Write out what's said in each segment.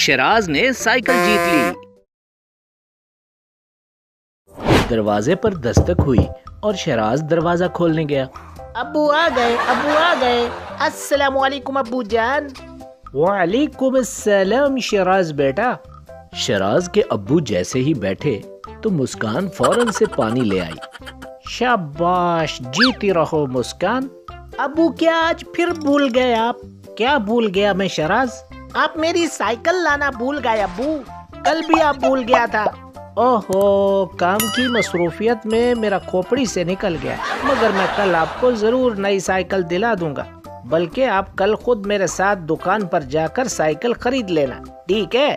शराज ने साइकिल जीत ली। दरवाजे पर दस्तक हुई और शराज दरवाजा खोलने गया। अब्बू आ गए, अब्बू आ गए। अस्सलामु अलैकुम अब्बू जान। वालेकुम अस्सलाम शराज बेटा। शराज के अब्बू जैसे ही बैठे तो मुस्कान फौरन से पानी ले आई। शाबाश, जीती रहो मुस्कान। अब्बू क्या आज फिर भूल गए आप? क्या भूल गया मैं शराज? आप मेरी साइकिल लाना भूल गए अब्बू। कल भी आप भूल गया था। ओहो, काम की मसरूफियत में मेरा खोपड़ी से निकल गया। मगर मैं कल आपको जरूर नई साइकिल दिला दूंगा। बल्कि आप कल खुद मेरे साथ दुकान पर जाकर साइकिल खरीद लेना, ठीक है?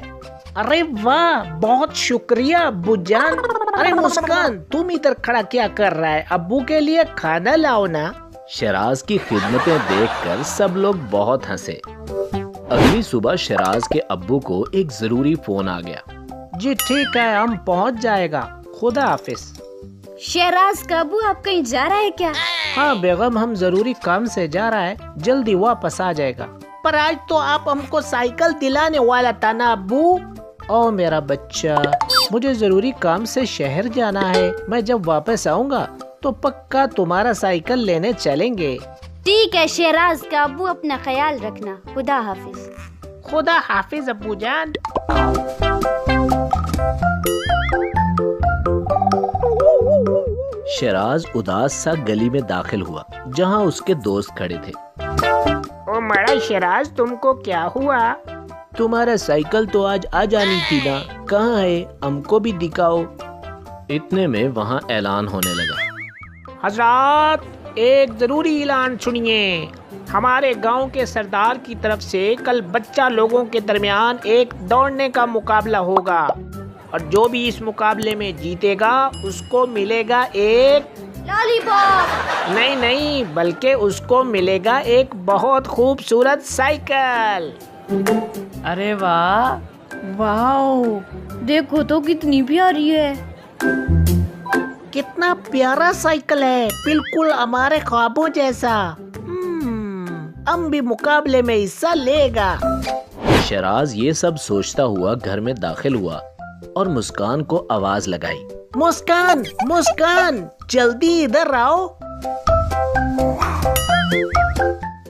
अरे वाह, बहुत शुक्रिया अब्बू जान। अरे मुस्कान, तुम इधर खड़ा क्या कर रहा है? अब्बू के लिए खाना लाओ ना। शराज की खिदमतें देखकर सब लोग बहुत हंसे। अगली सुबह शराज के अब्बू को एक जरूरी फोन आ गया। जी ठीक है, हम पहुंच जाएगा। खुदा हाफिज। शहराज का अब्बू आप कहीं जा रहा है क्या? हाँ बेगम, हम जरूरी काम से जा रहा है, जल्दी वापस आ जाएगा। पर आज तो आप हमको साइकिल दिलाने वाला था ना अब्बू? ओ मेरा बच्चा, मुझे जरूरी काम से शहर जाना है। मैं जब वापस आऊँगा तो पक्का तुम्हारा साइकिल लेने चलेंगे। ठीक है शहराज का अब्बू, अपना ख्याल रखना। खुदा हाफिज। खुदा हाफिज अब्बू जान। शराज उदास सा गली में दाखिल हुआ जहां उसके दोस्त खड़े थे। ओ मेरा शराज, तुमको क्या हुआ? तुम्हारा साइकिल तो आज आ जानी थी ना, कहाँ है? हमको भी दिखाओ। इतने में वहाँ ऐलान होने लगा। हजरात, एक जरूरी ऐलान सुनिए। हमारे गांव के सरदार की तरफ से कल बच्चा लोगों के दरमियान एक दौड़ने का मुकाबला होगा और जो भी इस मुकाबले में जीतेगा उसको मिलेगा एक लॉलीपॉप। नहीं, बल्कि उसको मिलेगा एक बहुत खूबसूरत साइकिल। अरे वाह, वाओ, देखो तो कितनी प्यारी है। कितना प्यारा साइकिल है, बिल्कुल हमारे ख्वाबों जैसा। हम भी मुकाबले में हिस्सा लेगा। शराज ये सब सोचता हुआ घर में दाखिल हुआ और मुस्कान को आवाज लगाई। मुस्कान, मुस्कान, जल्दी इधर आओ।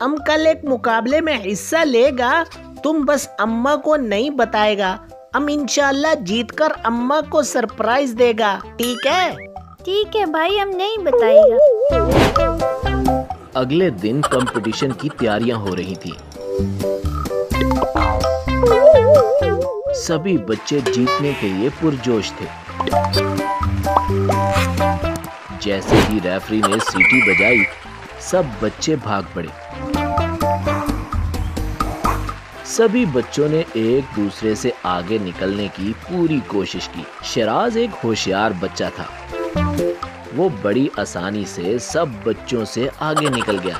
हम कल एक मुकाबले में हिस्सा लेगा, तुम बस अम्मा को नहीं बताएगा। हम इंशाल्लाह जीतकर अम्मा को सरप्राइज देगा, ठीक है? ठीक है भाई, हम नहीं बताएगा। अगले दिन कंपटीशन की तैयारियां हो रही थी। सभी बच्चे जीतने के लिए पुरजोश थे। जैसे ही रेफरी ने सीटी बजाई, सब बच्चे भाग पड़े। सभी बच्चों ने एक दूसरे से आगे निकलने की पूरी कोशिश की। शराज एक होशियार बच्चा था। वो बड़ी आसानी से सब बच्चों से आगे निकल गया।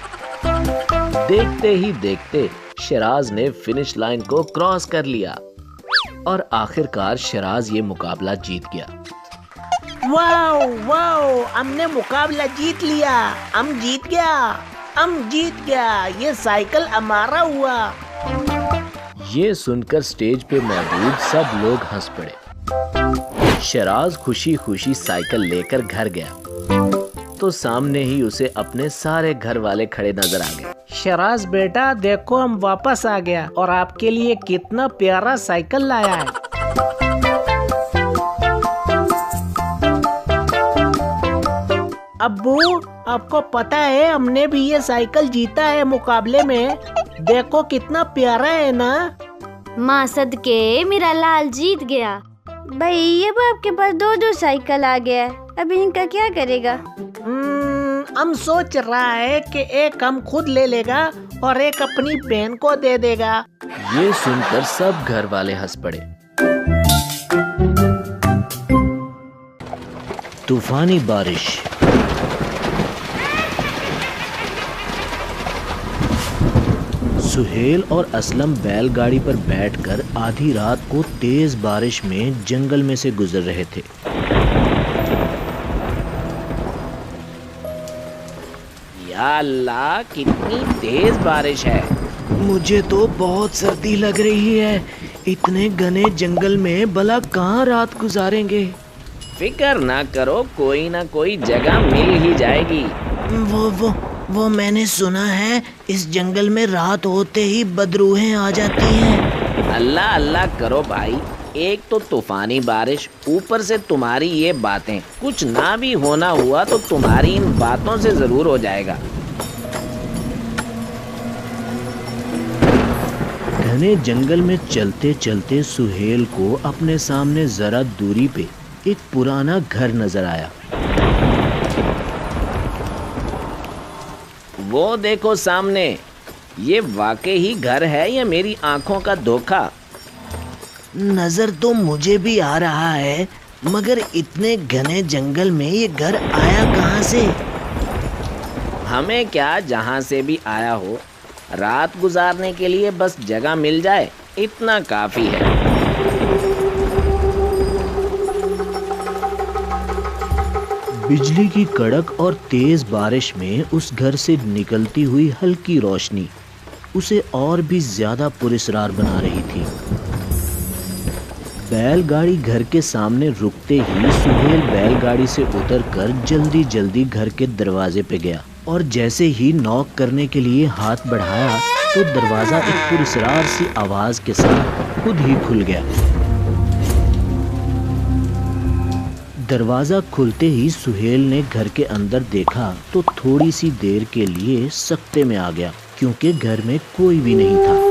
देखते ही देखते शराज ने फिनिश लाइन को क्रॉस कर लिया और आखिरकार शराज ये मुकाबला जीत गया। वाओ वाओ, हमने मुकाबला जीत लिया। हम जीत गया। ये साइकिल हमारा हुआ। ये सुनकर स्टेज पे मौजूद सब लोग हंस पड़े। शराज खुशी खुशी साइकिल लेकर घर गया तो सामने ही उसे अपने सारे घर वाले खड़े नजर आ गए। शराज बेटा, देखो हम वापस आ गया और आपके लिए कितना प्यारा साइकिल लाया है। अब्बू, आपको पता है हमने भी ये साइकिल जीता है मुकाबले में। देखो कितना प्यारा है ना। माँ सदके मेरा लाल जीत गया। भाई अब आपके पास दो साइकिल आ गया है, अब इनका क्या करेगा? हम सोच रहा है कि एक हम खुद ले लेगा और एक अपनी बहन को दे देगा। ये सुनकर सब घर वाले हंस पड़े। तूफानी बारिश। सुहेल और असलम बैलगाड़ी पर बैठकर आधी रात को तेज बारिश में जंगल में से गुजर रहे थे। या अल्लाह, कितनी तेज बारिश है। मुझे तो बहुत सर्दी लग रही है, इतने घने जंगल में भला कहाँ रात गुजारेंगे? फिक्र ना करो, कोई ना कोई जगह मिल ही जाएगी। वो मैंने सुना है इस जंगल में रात होते ही बदरूहें आ जाती हैं। अल्लाह अल्लाह करो भाई, एक तो तूफानी बारिश, ऊपर से तुम्हारी ये बातें। कुछ ना भी होना हुआ तो तुम्हारी इन बातों से जरूर हो जाएगा। घने जंगल में चलते चलते सुहेल को अपने सामने जरा दूरी पे एक पुराना घर नजर आया। वो देखो सामने, ये वाकई ही घर है या मेरी आंखों का धोखा? नजर तो मुझे भी आ रहा है, मगर इतने घने जंगल में ये घर आया कहाँ से? हमें क्या, जहाँ से भी आया हो, रात गुजारने के लिए बस जगह मिल जाए, इतना काफी है। बिजली की कड़क और तेज बारिश में उस घर से निकलती हुई हल्की रोशनी उसे और भी ज्यादा पुरस्कार बना रही थी। बैलगाड़ी घर के सामने रुकते ही सुहेल बैलगाड़ी से उतरकर जल्दी जल्दी घर के दरवाजे पे गया और जैसे ही नॉक करने के लिए हाथ बढ़ाया तो दरवाजा एक पुरस्कार सी आवाज के साथ खुद ही खुल गया। दरवाजा खुलते ही सुहेल ने घर के अंदर देखा तो थोड़ी सी देर के लिए सकते में आ गया, क्योंकि घर में कोई भी नहीं था।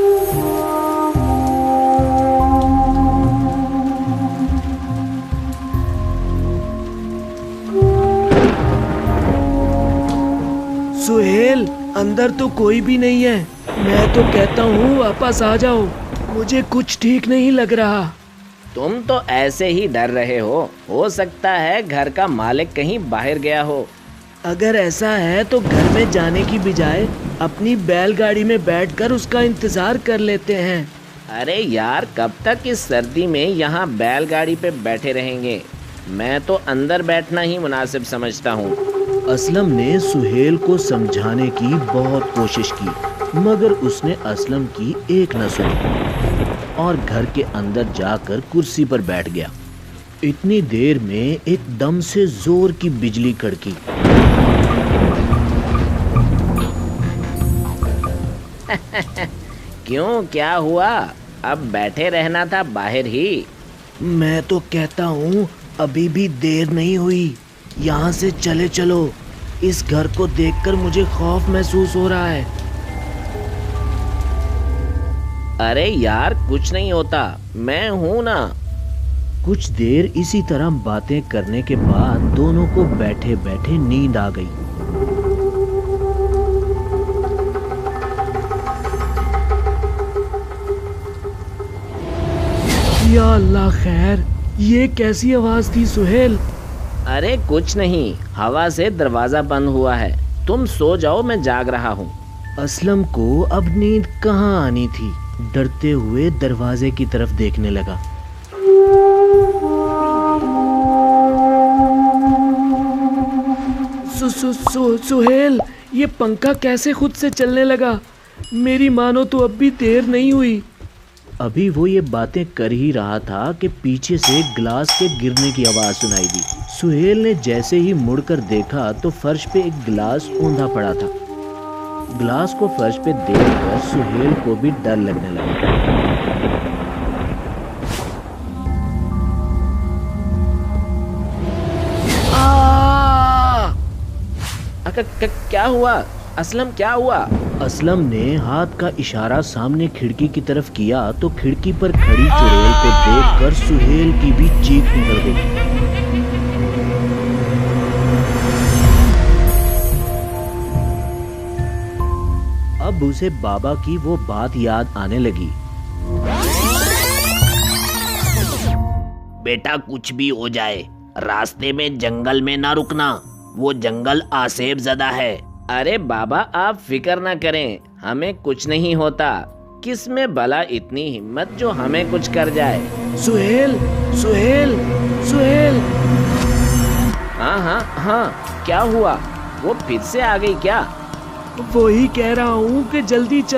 सुहेल, अंदर तो कोई भी नहीं है। मैं तो कहता हूँ वापस आ जाओ, मुझे कुछ ठीक नहीं लग रहा। तुम तो ऐसे ही डर रहे हो सकता है घर का मालिक कहीं बाहर गया हो। अगर ऐसा है तो घर में जाने की बजाय अपनी बैलगाड़ी में बैठकर उसका इंतजार कर लेते हैं। अरे यार, कब तक इस सर्दी में यहाँ बैलगाड़ी पे बैठे रहेंगे? मैं तो अंदर बैठना ही मुनासिब समझता हूँ। असलम ने सुहेल को समझाने की बहुत कोशिश की, मगर उसने असलम की एक न सुनी और घर के अंदर जाकर कुर्सी पर बैठ गया। इतनी देर में एकदम से जोर की बिजली कड़की। क्यों, क्या हुआ? अब बैठे रहना था बाहर ही। मैं तो कहता हूँ अभी भी देर नहीं हुई, यहाँ से चले चलो। इस घर को देखकर मुझे खौफ महसूस हो रहा है। अरे यार, कुछ नहीं होता, मैं हूं ना। कुछ देर इसी तरह बातें करने के बाद दोनों को बैठे बैठे नींद आ गई। या अल्लाह खैर, ये कैसी आवाज थी सुहेल? अरे कुछ नहीं, हवा से दरवाजा बंद हुआ है। तुम सो जाओ, मैं जाग रहा हूँ। असलम को अब नींद कहाँ आनी थी। डरते हुए दरवाजे की तरफ देखने लगा। सुहेल, ये पंखा कैसे खुद से चलने लगा? मेरी मानो तो अब भी देर नहीं हुई। अभी वो ये बातें कर ही रहा था कि पीछे से गिलास के गिरने की आवाज सुनाई दी। सुहेल ने जैसे ही मुड़कर देखा तो फर्श पे एक गिलास औंधा पड़ा था। गिलास को फर्श पे देखकर सुहेल को भी डर लगने लगा। क्या हुआ असलम, क्या हुआ? असलम ने हाथ का इशारा सामने खिड़की की तरफ किया तो खिड़की पर खड़ी चुड़ैल को देखकर सुहेल की भी चीख निकल गई। अब उसे बाबा की वो बात याद आने लगी। बेटा, कुछ भी हो जाए रास्ते में जंगल में ना रुकना, वो जंगल आसेब ज़दा है। अरे बाबा, आप फिक्र ना करें, हमें कुछ नहीं होता। किस में भला इतनी हिम्मत जो हमें कुछ कर जाए? सुहेल, सुहेल, सुहेल। हाँ, क्या हुआ? वो फिर से आ गई क्या? वही कह रहा हूँ कि जल्दी चल।